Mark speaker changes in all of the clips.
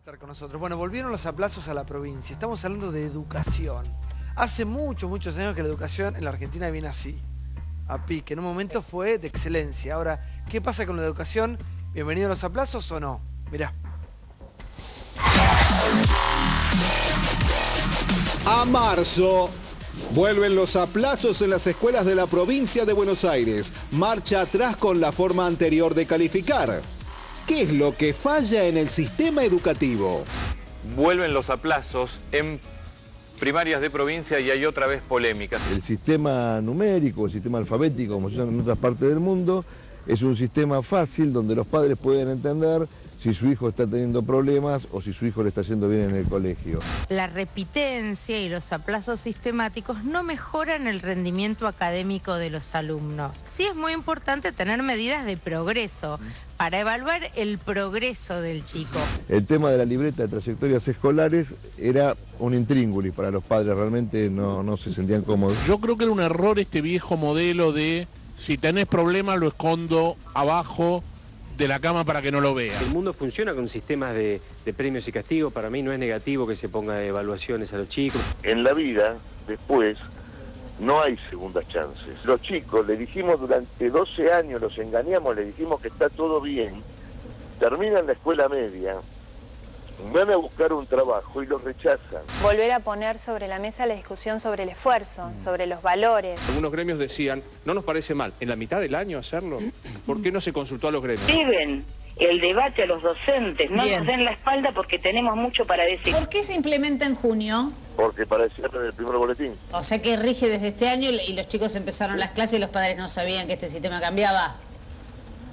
Speaker 1: Estar con nosotros. Bueno, volvieron los aplazos a la provincia. Estamos hablando de educación. Hace muchos años que la educación en la Argentina viene así, a pique. En un momento fue de excelencia. Ahora, ¿qué pasa con la educación? ¿Bienvenido a los aplazos o no? Mirá.
Speaker 2: A marzo. Vuelven los aplazos en las escuelas de la provincia de Buenos Aires. Marcha atrás con la forma anterior de calificar. ¿Qué es lo que falla en el sistema educativo?
Speaker 3: Vuelven los aplazos en primarias de provincia y hay otra vez polémicas.
Speaker 4: El sistema numérico, el sistema alfabético, como se llama en otras partes del mundo, es un sistema fácil donde los padres pueden entender si su hijo está teniendo problemas o si su hijo le está yendo bien en el colegio.
Speaker 5: La repitencia y los aplazos sistemáticos no mejoran el rendimiento académico de los alumnos. Sí es muy importante tener medidas de progreso para evaluar el progreso del chico.
Speaker 4: El tema de la libreta de trayectorias escolares era un intríngulis para los padres, realmente no se sentían cómodos.
Speaker 6: Yo creo que era un error este viejo modelo de si tenés problemas lo escondo abajo de la cama para que no lo vea.
Speaker 7: El mundo funciona con sistemas de premios y castigos. Para mí no es negativo que se ponga evaluaciones a los chicos.
Speaker 8: En la vida, después, no hay segundas chances. Los chicos, le dijimos durante 12 años, los engañamos, le dijimos que está todo bien, terminan la escuela media, van a buscar un trabajo y los rechazan.
Speaker 9: Volver a poner sobre la mesa la discusión sobre el esfuerzo, sobre los valores.
Speaker 7: Algunos gremios decían, no nos parece mal, en la mitad del año hacerlo. ¿Por qué no se consultó a los gremios?
Speaker 10: Lleven el debate a los docentes, no nos den la espalda porque tenemos mucho para decir.
Speaker 11: ¿Por qué se implementa en junio?
Speaker 8: Porque para el cierre del primer boletín.
Speaker 11: O sea que rige desde este año y los chicos empezaron las clases y los padres no sabían que este sistema cambiaba.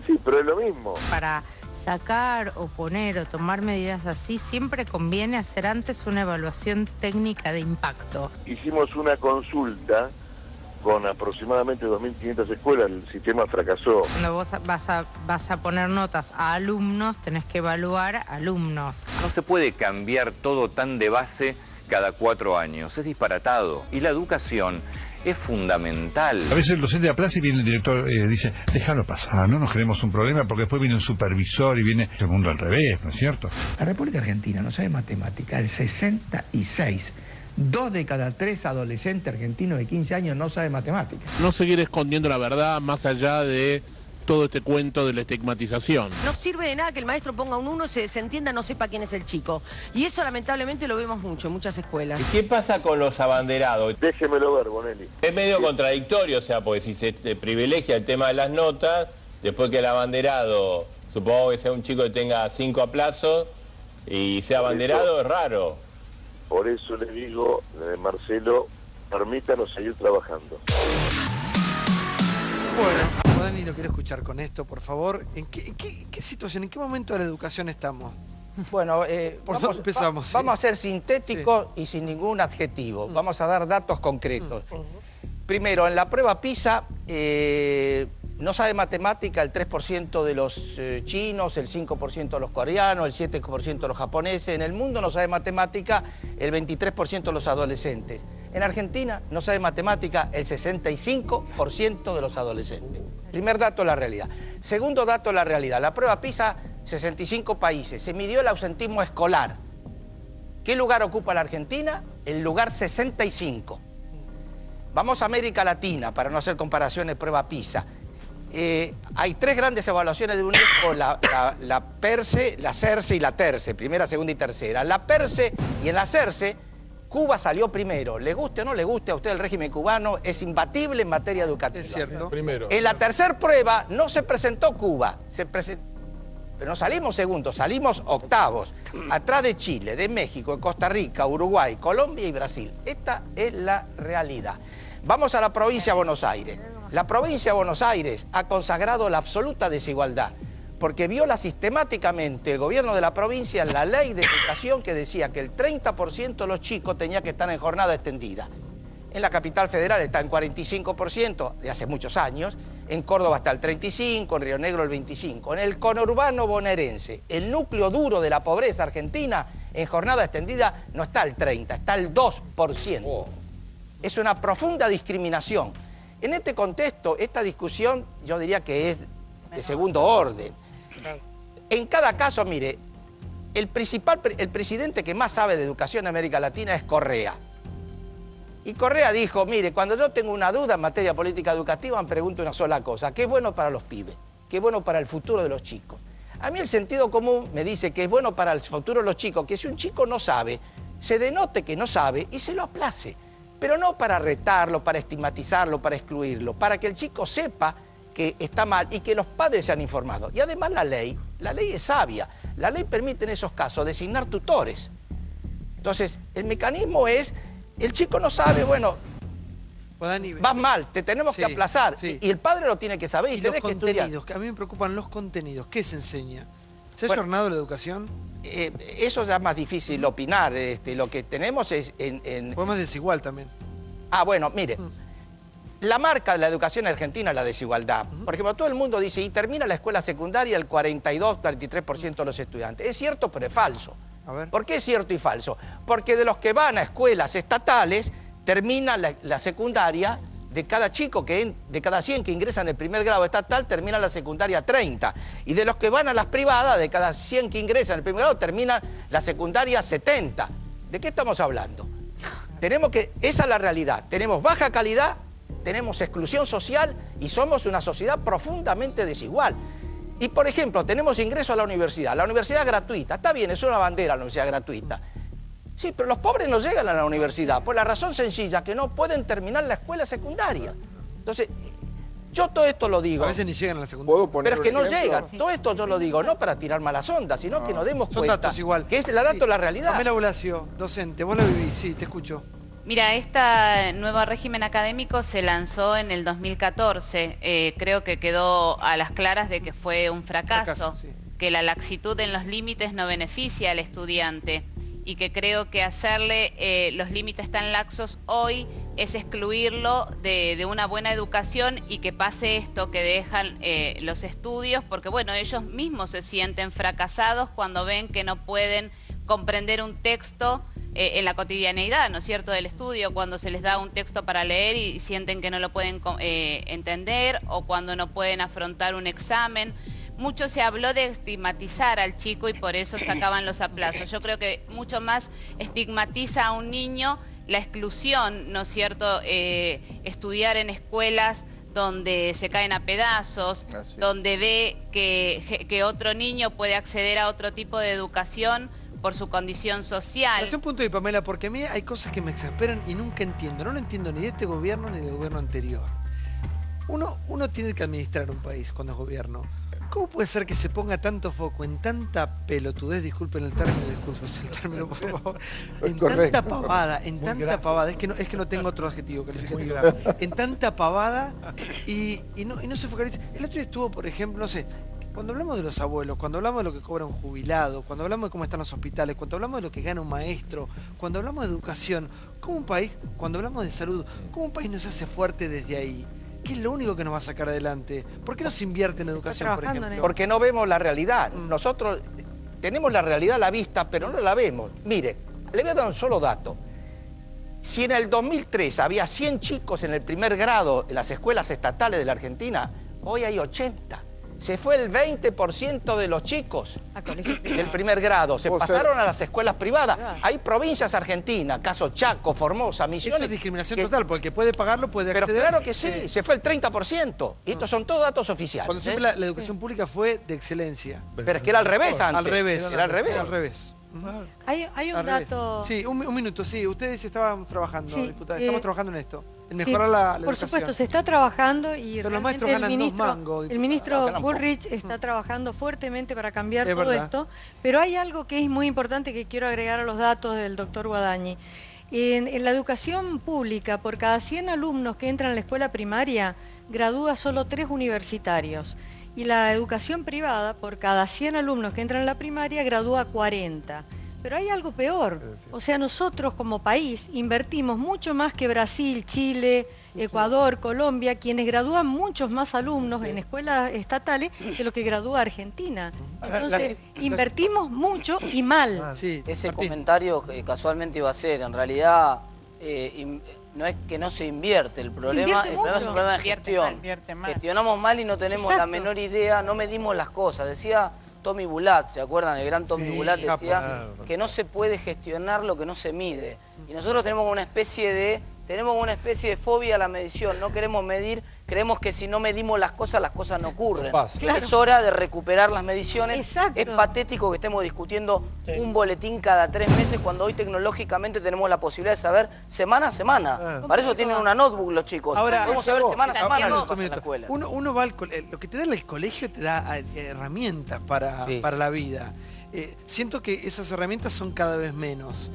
Speaker 8: Sí, pero es lo mismo.
Speaker 5: Para sacar o poner o tomar medidas así, siempre conviene hacer antes una evaluación técnica de impacto.
Speaker 8: Hicimos una consulta con aproximadamente 2.500 escuelas, el sistema fracasó.
Speaker 5: Cuando vos vas a poner notas a alumnos, tenés que evaluar alumnos.
Speaker 3: No se puede cambiar todo tan de base cada 4 años, es disparatado. Y la educación es fundamental.
Speaker 12: A veces el docente aplaza y viene el director dice, déjalo pasar, no nos queremos un problema porque después viene un supervisor y viene el mundo al revés, ¿no es cierto?
Speaker 13: La República Argentina no sabe matemática, el 66. 2 de cada 3 adolescentes argentinos de 15 años no sabe matemáticas.
Speaker 6: No seguir escondiendo la verdad más allá de todo este cuento de la estigmatización.
Speaker 14: No sirve de nada que el maestro ponga un 1, se entienda, no sepa quién es el chico. Y eso lamentablemente lo vemos mucho en muchas escuelas.
Speaker 15: ¿Y qué pasa con los abanderados?
Speaker 8: Déjemelo ver, Bonelli.
Speaker 15: Es medio contradictorio, o sea, porque si se privilegia el tema de las notas, después que el abanderado, supongo que sea un chico que tenga 5 aplazos y sea abanderado, es raro.
Speaker 8: Por eso le digo, Marcelo, permítanos seguir trabajando.
Speaker 1: Bueno, Dani lo quiero escuchar con esto, por favor. ¿En qué situación, en qué momento de la educación estamos?
Speaker 16: Bueno,
Speaker 1: empezamos.
Speaker 16: Vamos a ser sintéticos y sin ningún adjetivo. Vamos a dar datos concretos. Primero, en la prueba PISA no sabe matemática el 3% de los chinos, el 5% de los coreanos, el 7% de los japoneses. En el mundo no sabe matemática el 23% de los adolescentes. En Argentina no sabe matemática el 65% de los adolescentes. Primer dato, la realidad. Segundo dato, la realidad. La prueba PISA, 65 países. Se midió el ausentismo escolar. ¿Qué lugar ocupa la Argentina? El lugar 65. Vamos a América Latina, para no hacer comparaciones, prueba PISA. Hay 3 grandes evaluaciones de UNESCO, la PERCE, la CERCE y la TERCE, primera, segunda y tercera. La PERCE y en la CERCE, Cuba salió primero. Le guste o no le guste a usted el régimen cubano, es imbatible en materia educativa.
Speaker 1: Es cierto.
Speaker 12: Primero.
Speaker 16: En la tercera prueba no se presentó Cuba, pero no salimos segundos, salimos octavos, atrás de Chile, de México, de Costa Rica, Uruguay, Colombia y Brasil. Esta es la realidad. Vamos a la provincia de Buenos Aires. La provincia de Buenos Aires ha consagrado la absoluta desigualdad, porque viola sistemáticamente el gobierno de la provincia la ley de educación que decía que el 30% de los chicos tenía que estar en jornada extendida. En la capital federal está en 45% de hace muchos años, en Córdoba está el 35%, en Río Negro el 25%. En el conurbano bonaerense, el núcleo duro de la pobreza argentina, en jornada extendida no está el 30%, está el 2%. Es una profunda discriminación. En este contexto, esta discusión yo diría que es de segundo orden. En cada caso, mire, el presidente que más sabe de educación en América Latina es Correa. Y Correa dijo, mire, cuando yo tengo una duda en materia política educativa, me pregunto una sola cosa, ¿qué es bueno para los pibes? ¿Qué es bueno para el futuro de los chicos? A mí el sentido común me dice que es bueno para el futuro de los chicos, que si un chico no sabe, se denote que no sabe y se lo aplace. Pero no para retarlo, para estigmatizarlo, para excluirlo, para que el chico sepa que está mal y que los padres se han informado. Y además la ley es sabia. La ley permite en esos casos designar tutores. Entonces, el mecanismo es, el chico no sabe, bueno, vas mal, te tenemos que aplazar. Y el padre lo tiene que saber y
Speaker 1: los
Speaker 16: tenés que estudiar.
Speaker 1: contenidos, que a mí me preocupan los contenidos. ¿Qué se enseña? ¿Se ha jornado la educación?
Speaker 16: Eso ya es más difícil opinar. Lo que tenemos es...
Speaker 1: Fue más desigual también.
Speaker 16: Ah, bueno, mire. La marca de la educación argentina es la desigualdad. Por ejemplo, todo el mundo dice, y termina la escuela secundaria el 42-43% de los estudiantes. Es cierto, pero es falso.
Speaker 1: A ver.
Speaker 16: ¿Por qué es cierto y falso? Porque de los que van a escuelas estatales, termina la secundaria, de cada chico, de cada 100 que ingresan el primer grado estatal, termina la secundaria 30. Y de los que van a las privadas, de cada 100 que ingresan el primer grado, termina la secundaria 70. ¿De qué estamos hablando? Esa es la realidad. Tenemos baja calidad, tenemos exclusión social y somos una sociedad profundamente desigual. Y, por ejemplo, tenemos ingreso a la universidad. La universidad es gratuita. Está bien, es una bandera la universidad gratuita. Sí, pero los pobres no llegan a la universidad por la razón sencilla que no pueden terminar la escuela secundaria. Entonces, yo todo esto lo digo.
Speaker 1: A veces ni llegan a la secundaria.
Speaker 16: Pero es que no llegan. Todo esto yo lo digo no para tirar malas ondas, sino que nos demos cuenta
Speaker 1: datos igual.
Speaker 16: Que es la dato la realidad.
Speaker 1: Pamela Bolacio, docente, vos la vivís, sí, te escucho.
Speaker 17: Mira, este nuevo régimen académico se lanzó en el 2014. Creo que quedó a las claras de que fue un fracaso, que la laxitud en los límites no beneficia al estudiante y que creo que hacerle los límites tan laxos hoy es excluirlo de una buena educación y que pase esto, que dejan los estudios, porque bueno, ellos mismos se sienten fracasados cuando ven que no pueden comprender un texto en la cotidianeidad, ¿no es cierto?, del estudio, cuando se les da un texto para leer y sienten que no lo pueden entender, o cuando no pueden afrontar un examen. Mucho se habló de estigmatizar al chico y por eso sacaban los aplazos. Yo creo que mucho más estigmatiza a un niño la exclusión, ¿no es cierto?, estudiar en escuelas donde se caen a pedazos, donde ve que otro niño puede acceder a otro tipo de educación por su condición social.
Speaker 1: Hace un punto de Pamela, porque a mí hay cosas que me exasperan y nunca entiendo. No lo entiendo ni de este gobierno ni del gobierno anterior. Uno tiene que administrar un país cuando es gobierno. ¿Cómo puede ser que se ponga tanto foco en tanta pelotudez, disculpen el término, por favor, en tanta pavada, es que no tengo otro adjetivo calificativo, en tanta pavada y no se focaliza? El otro día estuvo, por ejemplo, no sé, cuando hablamos de los abuelos, cuando hablamos de lo que cobra un jubilado, cuando hablamos de cómo están los hospitales, cuando hablamos de lo que gana un maestro, cuando hablamos de educación, ¿cómo un país, cuando hablamos de salud, cómo un país nos hace fuerte desde ahí? ¿Qué es lo único que nos va a sacar adelante? ¿Por qué no se invierte en educación, por ejemplo?
Speaker 16: Porque no vemos la realidad. Nosotros tenemos la realidad a la vista, pero no la vemos. Mire, le voy a dar un solo dato. Si en el 2003 había 100 chicos en el primer grado en las escuelas estatales de la Argentina, hoy hay 80. Se fue el 20% de los chicos del primer grado. Se pasaron a las escuelas privadas. Hay provincias argentinas, caso Chaco, Formosa, Misiones.
Speaker 1: Eso es discriminación total, porque el que puede pagarlo puede acceder.
Speaker 16: Pero claro que sí, se fue el 30%. Y estos son todos datos oficiales.
Speaker 1: Cuando siempre la educación pública fue de excelencia.
Speaker 16: Pero es que era al revés antes.
Speaker 1: Al revés.
Speaker 16: Era al revés.
Speaker 1: Al revés.
Speaker 18: Hay un dato...
Speaker 1: Sí, un minuto, sí. Ustedes estaban trabajando, diputada. Estamos trabajando en esto. En mejorar
Speaker 18: sí,
Speaker 1: la
Speaker 18: por
Speaker 1: educación.
Speaker 18: Supuesto, se está trabajando y
Speaker 1: pero los maestros ganan
Speaker 18: el ministro Bullrich está trabajando fuertemente para cambiar todo esto. Pero hay algo que es muy importante que quiero agregar a los datos del doctor Guadagni. En la educación pública, por cada 100 alumnos que entran a la escuela primaria, gradúa solo 3 universitarios. Y la educación privada, por cada 100 alumnos que entran a la primaria, gradúa 40. Pero hay algo peor. O sea, nosotros como país invertimos mucho más que Brasil, Chile, Ecuador, Colombia, quienes gradúan muchos más alumnos en escuelas estatales que lo que gradúa Argentina. Entonces, invertimos mucho y mal.
Speaker 19: Ese comentario casualmente iba a ser, en realidad, no es que no se invierte, el problema es un problema de gestión. Gestionamos mal y no tenemos la menor idea, no medimos las cosas. Decía Tommy Bulat, ¿se acuerdan? El gran Tommy Bulat decía que no se puede gestionar lo que no se mide. Y nosotros tenemos una especie de fobia a la medición, no queremos medir, creemos que si no medimos las cosas no ocurren.
Speaker 1: Claro.
Speaker 19: Es hora de recuperar las mediciones.
Speaker 18: Exacto.
Speaker 19: Es patético que estemos discutiendo un boletín cada 3 meses cuando hoy tecnológicamente tenemos la posibilidad de saber semana a semana. Para eso tienen una notebook los chicos.
Speaker 1: Ahora,
Speaker 19: podemos saber semana a semana lo que pasa en la escuela.
Speaker 1: Uno va al colegio, lo que te da el colegio te da herramientas para la vida. Siento que esas herramientas son cada vez menos.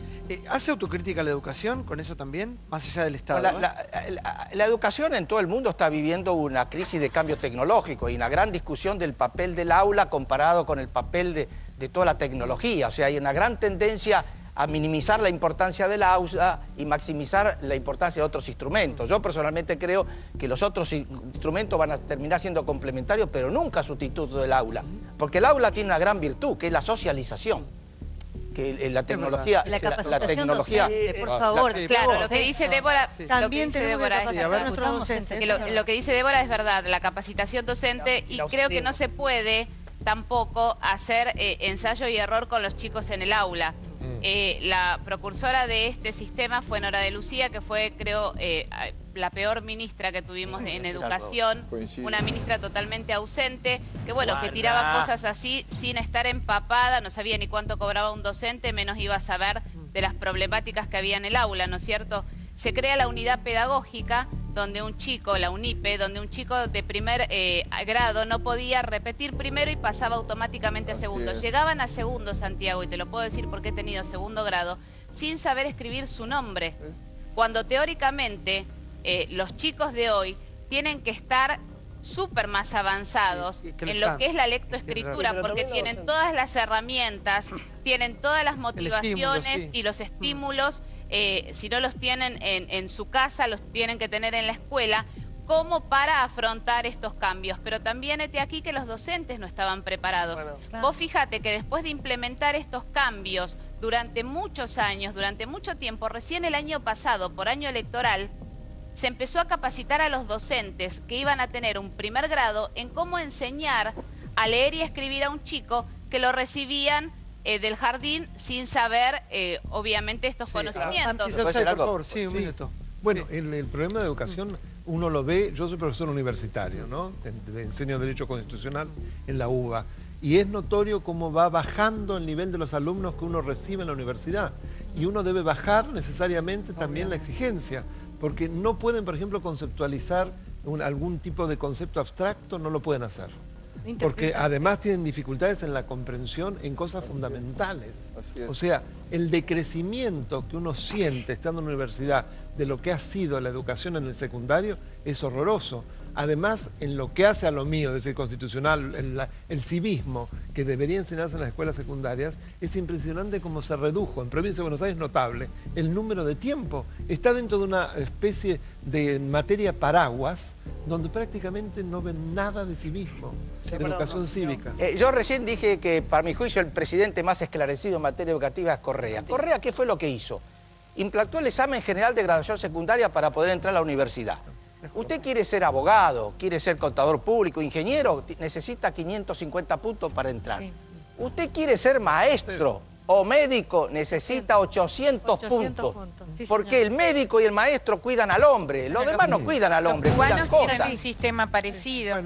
Speaker 1: ¿Hace autocrítica la educación con eso también? Más allá del Estado.
Speaker 16: La educación en todo el mundo está viviendo una crisis de cambio tecnológico y una gran discusión del papel del aula comparado con el papel de toda la tecnología. O sea, hay una gran tendencia a minimizar la importancia del aula y maximizar la importancia de otros instrumentos. Yo personalmente creo que los otros instrumentos van a terminar siendo complementarios, pero nunca sustituto del aula. Porque el aula tiene una gran virtud, que es la socialización. Que la tecnología...
Speaker 14: La capacitación
Speaker 19: docente,
Speaker 14: por favor.
Speaker 17: Claro, lo que dice Débora...
Speaker 18: También tenemos que capacitar a nuestros docentes.
Speaker 17: Lo que dice Débora es verdad, la capacitación docente, y creo que no se puede tampoco hacer ensayo y error con los chicos en el aula. La precursora de este sistema fue Nora de Lucía, que fue, creo, la peor ministra que tuvimos en educación, una ministra totalmente ausente, que bueno, que tiraba cosas así sin estar empapada, no sabía ni cuánto cobraba un docente, menos iba a saber de las problemáticas que había en el aula, ¿no es cierto? Se crea la unidad pedagógica, donde un chico, la UNIPE, donde un chico de primer grado no podía repetir primero y pasaba automáticamente a segundo. Llegaban a segundo, Santiago, y te lo puedo decir porque he tenido segundo grado, sin saber escribir su nombre. Cuando teóricamente los chicos de hoy tienen que estar súper más avanzados en lo que es la lectoescritura, porque tienen todas las herramientas, tienen todas las motivaciones y los estímulos. Si no los tienen en su casa, los tienen que tener en la escuela, como para afrontar estos cambios. Pero también hete aquí que los docentes no estaban preparados. Vos fíjate que después de implementar estos cambios durante muchos años, durante mucho tiempo, recién el año pasado, por año electoral, se empezó a capacitar a los docentes que iban a tener un primer grado en cómo enseñar a leer y escribir a un chico que lo recibían del jardín sin saber, obviamente, estos conocimientos.
Speaker 1: Por favor, un minuto.
Speaker 20: Bueno, el problema de educación uno lo ve, yo soy profesor universitario, ¿no? Enseño Derecho Constitucional en la UBA, y es notorio cómo va bajando el nivel de los alumnos que uno recibe en la universidad, y uno debe bajar necesariamente también la exigencia, porque no pueden, por ejemplo, conceptualizar algún tipo de concepto abstracto, no lo pueden hacer. Porque además tienen dificultades en la comprensión en cosas fundamentales. O sea, el decrecimiento que uno siente estando en la universidad de lo que ha sido la educación en el secundario es horroroso. Además, en lo que hace a lo mío, es decir, constitucional, el civismo que debería enseñarse en las escuelas secundarias, es impresionante cómo se redujo, en Provincia de Buenos Aires notable, el número de tiempo. Está dentro de una especie de materia paraguas, donde prácticamente no ven nada de civismo, de educación cívica.
Speaker 16: Yo recién dije que, para mi juicio, el presidente más esclarecido en materia educativa es Correa. Correa, ¿qué fue lo que hizo? Implantó el examen general de graduación secundaria para poder entrar a la universidad. Usted quiere ser abogado, quiere ser contador público, ingeniero, necesita 550 puntos para entrar. Usted quiere ser maestro o médico, necesita 800 puntos. Porque el médico y el maestro cuidan al hombre, los demás no cuidan al hombre, cuidan cosas.
Speaker 5: Tienen un sistema parecido.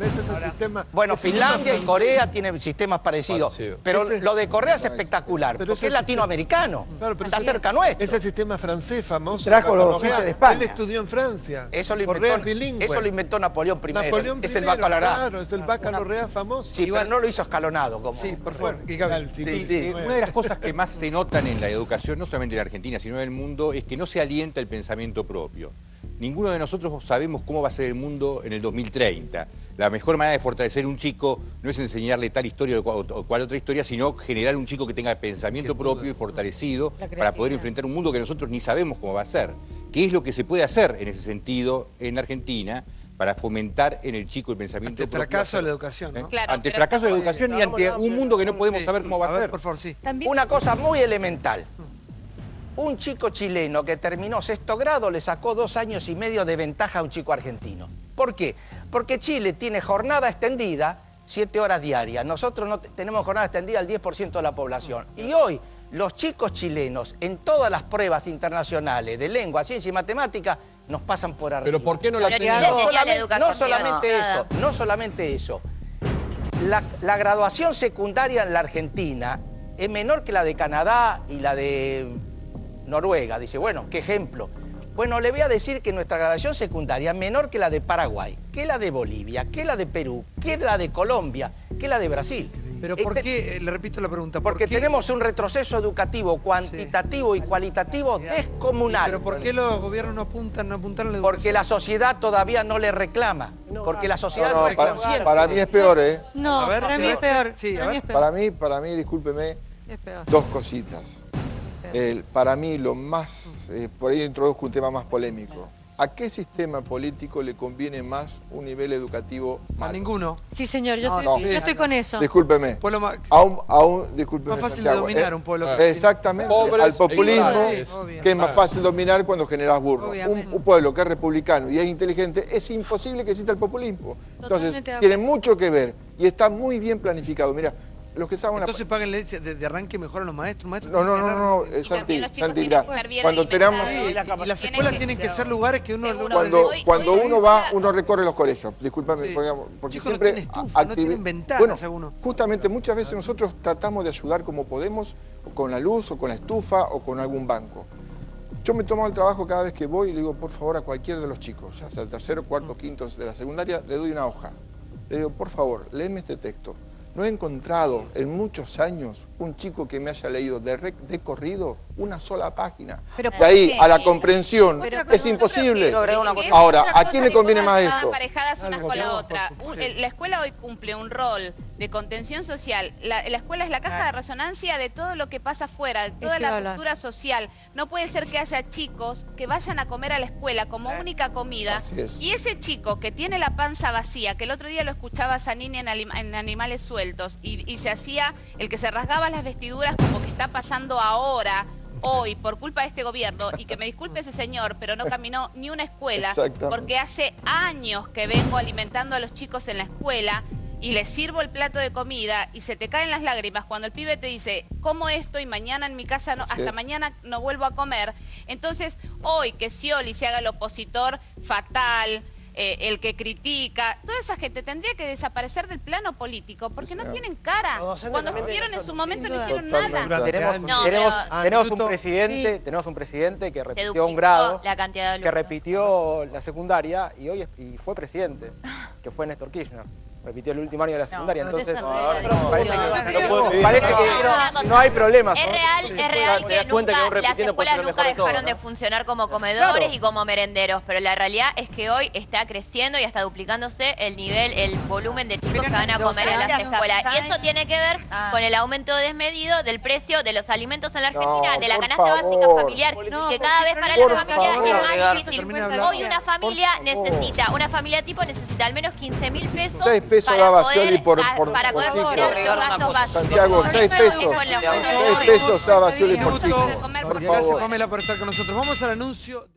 Speaker 16: Bueno, Finlandia y Corea tienen sistemas parecidos, pero lo de Corea es espectacular, porque es latinoamericano, está cerca nuestro.
Speaker 20: Ese sistema francés famoso.
Speaker 16: Trajo los de España.
Speaker 20: Él estudió en Francia.
Speaker 16: Eso lo inventó Napoleón I. Es el baccalaureat.
Speaker 20: Claro, es el baccalaureat famoso.
Speaker 16: Sí, pero no lo hizo escalonado. Como...
Speaker 1: Sí, por favor.
Speaker 3: Una de las cosas que más se notan en la educación, no solamente en Argentina, sino en el mundo, es que no se alienta el pensamiento propio. Ninguno de nosotros sabemos cómo va a ser el mundo en el 2030. La mejor manera de fortalecer un chico no es enseñarle tal historia o cual otra historia, sino generar un chico que tenga pensamiento propio y fortalecido para poder enfrentar un mundo que nosotros ni sabemos cómo va a ser. ¿Qué es lo que se puede hacer en ese sentido en Argentina para fomentar en el chico el pensamiento propio?
Speaker 1: Ante el fracaso de la educación, ¿no?
Speaker 3: Claro, ante el fracaso de la educación y ante un mundo que no podemos saber cómo va a ser.
Speaker 1: Por favor, sí.
Speaker 16: Una cosa muy elemental. Un chico chileno que terminó 6º grado le sacó 2 años y medio de ventaja a un chico argentino. ¿Por qué? Porque Chile tiene jornada extendida, 7 horas diarias. Nosotros no tenemos jornada extendida al 10% de la población. Y hoy los chicos chilenos en todas las pruebas internacionales de lengua, ciencia y matemática nos pasan por arriba.
Speaker 21: ¿Pero por qué no la tienen?
Speaker 16: No solamente eso. La graduación secundaria en la Argentina es menor que la de Canadá y la de Noruega. Dice, bueno, ¿qué ejemplo? Bueno, le voy a decir que nuestra graduación secundaria es menor que la de Paraguay, que la de Bolivia, que la de Perú, que la de Colombia, que la de Brasil.
Speaker 1: Pero ¿por qué? Le repito la pregunta.
Speaker 16: Porque tenemos un retroceso educativo cuantitativo y cualitativo descomunal.
Speaker 1: ¿Pero por qué los gobiernos no apuntan a la educación?
Speaker 16: Porque la sociedad todavía no le reclama. Porque la sociedad no es consciente.
Speaker 21: Para mí es peor, ¿eh?
Speaker 18: No, para mí es peor.
Speaker 21: Para mí, discúlpeme, dos cositas. Para mí lo más, por ahí introduzco un tema más polémico. ¿A qué sistema político le conviene más un nivel educativo malo?
Speaker 1: A ninguno.
Speaker 18: Sí, señor, yo estoy con eso.
Speaker 21: Discúlpeme.
Speaker 1: Más fácil de dominar un pueblo.
Speaker 21: Exactamente. Al populismo, que es más fácil dominar cuando generas burro. Un pueblo que es republicano y es inteligente, es imposible que exista el populismo. Entonces, tiene mucho que ver y está muy bien planificado. Mira, los que estaban
Speaker 1: entonces páguenle de arranque mejor a los maestros.
Speaker 21: No, Santi, cuando tenemos...
Speaker 1: Y las escuelas tienen que ser lugares que uno...
Speaker 21: Cuando uno va, uno recorre los colegios. Discúlpame, porque
Speaker 1: chicos
Speaker 21: siempre...
Speaker 1: no tienen estufa, no tienen ventanas algunos.
Speaker 21: Justamente muchas veces nosotros tratamos de ayudar como podemos, con la luz, o con la estufa, o con algún banco. Yo me tomo el trabajo cada vez que voy y le digo, por favor, a cualquiera de los chicos, ya sea el tercero, cuarto, quinto de la secundaria, le doy una hoja. Le digo, por favor, léeme este texto. No he encontrado en muchos años un chico que me haya leído de corrido una sola página. De ahí a la comprensión es imposible. Ahora, ¿a quién le conviene más esto?
Speaker 17: Aparejadas una con la otra. La escuela hoy cumple un rol de contención social. La escuela es la caja de resonancia de todo lo que pasa afuera, de toda la cultura social. No puede ser que haya chicos que vayan a comer a la escuela como única comida y ese chico que tiene la panza vacía, que el otro día lo escuchaba a Zanini en Animales Sueltos, y se hacía el que se rasgaba las vestiduras como que está pasando ahora, hoy, por culpa de este gobierno, y que me disculpe ese señor, pero no caminó ni una escuela, porque hace años que vengo alimentando a los chicos en la escuela y les sirvo el plato de comida y se te caen las lágrimas cuando el pibe te dice, como esto y mañana en mi casa no, hasta mañana no vuelvo a comer. Entonces, hoy que Scioli se haga el opositor fatal, el que critica, toda esa gente tendría que desaparecer del plano político porque no tienen cara. Cuando estuvieron en su momento no hicieron nada.
Speaker 22: Tenemos un presidente que repitió un grado, que repitió la secundaria y fue presidente, que fue Néstor Kirchner. Repitió el último año de la secundaria, entonces parece que no hay problemas.
Speaker 23: Es real que las escuelas nunca dejaron de funcionar como comedores y como merenderos, pero la realidad es que hoy está creciendo y está duplicándose el volumen de chicos que van a comer en las escuelas. Y eso tiene que ver con el aumento desmedido del precio de los alimentos en la Argentina, de la canasta básica familiar, que cada vez para las familias es más difícil. Hoy una familia tipo necesita al menos 15.000 pesos
Speaker 21: 6 pesos daba Scioli por
Speaker 23: chico.
Speaker 21: Santiago, 6 pesos. 6 pesos daba Scioli por chico.
Speaker 1: Gracias, Pamela, por estar con nosotros. Vamos al anuncio.